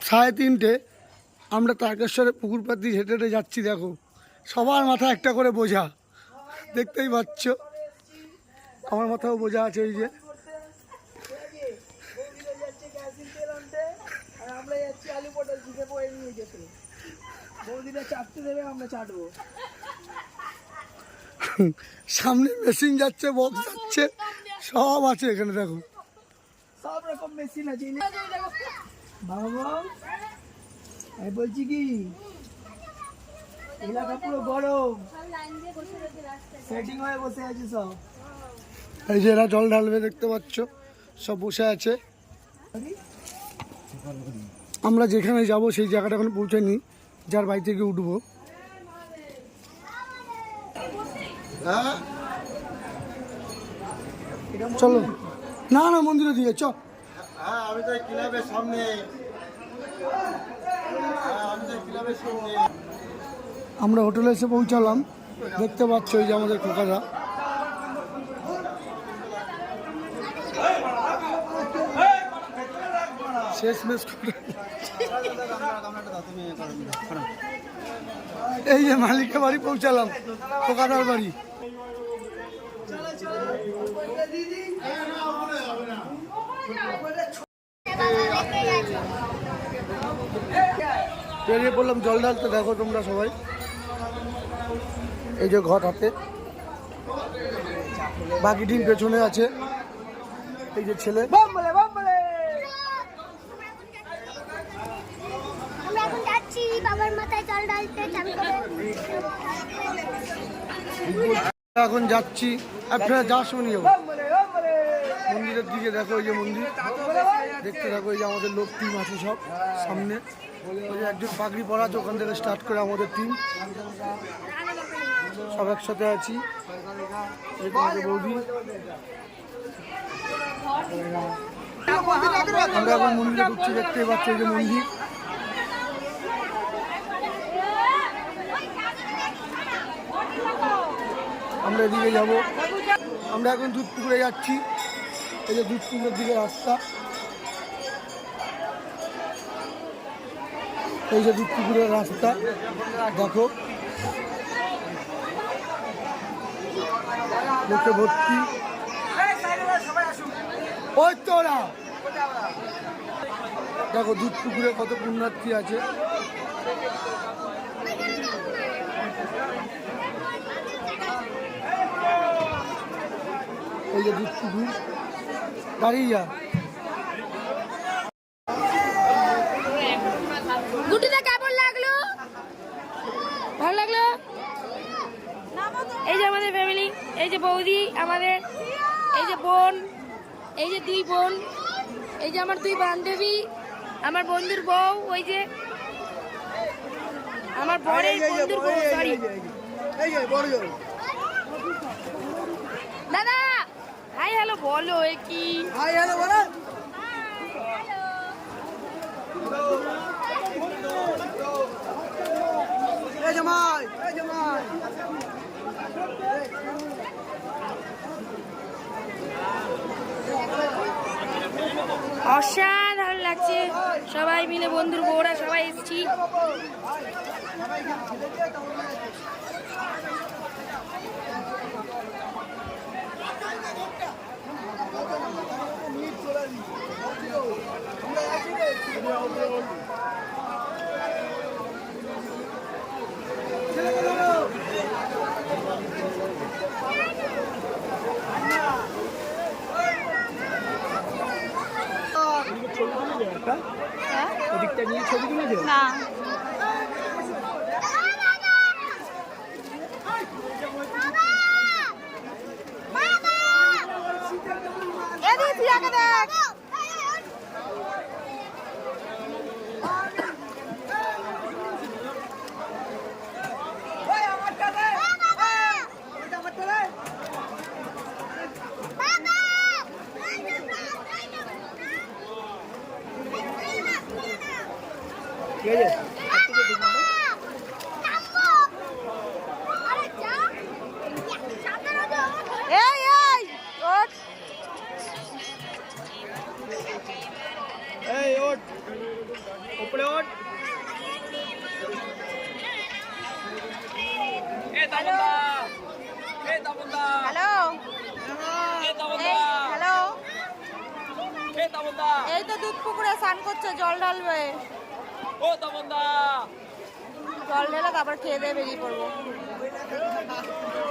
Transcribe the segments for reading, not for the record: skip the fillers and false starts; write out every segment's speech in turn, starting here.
3:30 আমরা তারকেশ্বরে পুকুর পাড় দিয়ে হেঁটে হেঁটে যাচ্ছি। দেখো সবার মাথায় একটা করে বোঝা, দেখতেই পাচ্ছ। আমার মাথাও বোঝা আছে। এই যে সামনে মেশিন যাচ্ছে, বক্স যাচ্ছে, সব আছে এখানে। দেখো সব রকম মেশিন আছে। বাবা আমি বলছি কি এলাকা পুরো গরম, সেটিং হয়ে বসে আছে সব। এই যে এরা জল ঢালবে, দেখতে পাচ্ছ সব বসে আছে। আমরা যেখানে যাব সেই জায়গাটা এখন পৌঁছাইনি, যার বাড়ি থেকে উঠবো। চলো, না না মন্দিরে দিয়ে চ। আমি তো ক্লাবের সামনে, আমরা হোটেলে এসে পৌঁছালাম। দেখতে পাচ্ছ এই যে আমাদের খোকারা। শেষমেশ এই যে মালিকের বাড়ি পৌঁছালাম, খোকাদার বাড়ি। বেরিয়ে পড়লাম জল ঢালতে। দেখো তোমরা সবাই, এই যে ঘট হাতে, বাকি টিম পেছনে আছে। এই যে ছেলে, এখন যাচ্ছি। আপনারা যাওয়ার সময় নিয়ে যাবো মন্দিরের দিকে। দেখো এই যে মন্দির, দেখতে থাকো। এই যে আমাদের লোক টিম আছে সব সামনে। ওই যে একজন পাগড়ি পরা আছে, ওখান থেকে স্টার্ট করে আমাদের টিম সব একসাথে আছি। এই তোমাদের বৌদি। আমরা এখন মন্দিরে ঢুকছি, দেখতেই পাচ্ছি এই যে মন্দির। আমরা এদিকে যাব। আমরা এখন দুধ পুকুরে যাচ্ছি। এই যে দুধ পুকুরের দিকে রাস্তা, এই যে দুধ পুকুরের রাস্তা। দেখো লোকে ভর্তি। ওই তোরা দেখো দুধ পুকুরে কত পুণ্যার্থী আছে। এই যে দুধ পুকুর, দাঁড়িয়ে যা। গুটিটা কেমন লাগলো? ভালো লাগলো? এই যে আমাদের ফ্যামিলি, এই যে বৌদি আমাদের, এই যে বোন, এই যে দুই বোন, এই যে আমার দুই বান্ধবী, আমার বন্ধুর বউ, ওই যে আমার বরের বন্ধুর বউ। সরি দাদা, হাই হ্যালো বলো। এ কি হাই হ্যালো বলো। এই জামাই, এই জামাই। অসাধারণ লাগছে, সবাই মিলে বন্ধুর বউরা সবাই এসেছি। ওদিকটা নিয়ে ছবি তুলে দেবো না ঠিক আছে। উপরে ওঠ। হ্যালো হ্যালো এই তো দুধ পুকুরে স্নান করছে, জল ঢালবে। জল ঢেলে তারপর খেয়ে দিয়ে বেরিয়ে পড়বো।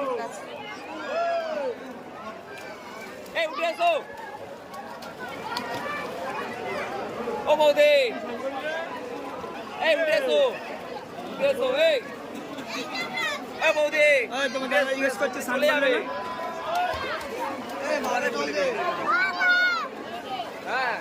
ঠিক আছে। ও বৌদি এই উঠে এসো এই বৌদি তোমাকে ইউজ করছে চলে যাবে হ্যাঁ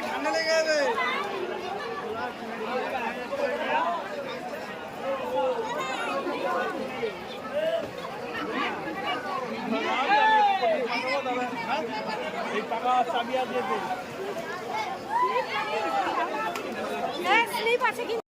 ঠান্ডা লেগে যাবে। স্লিপ আছে কি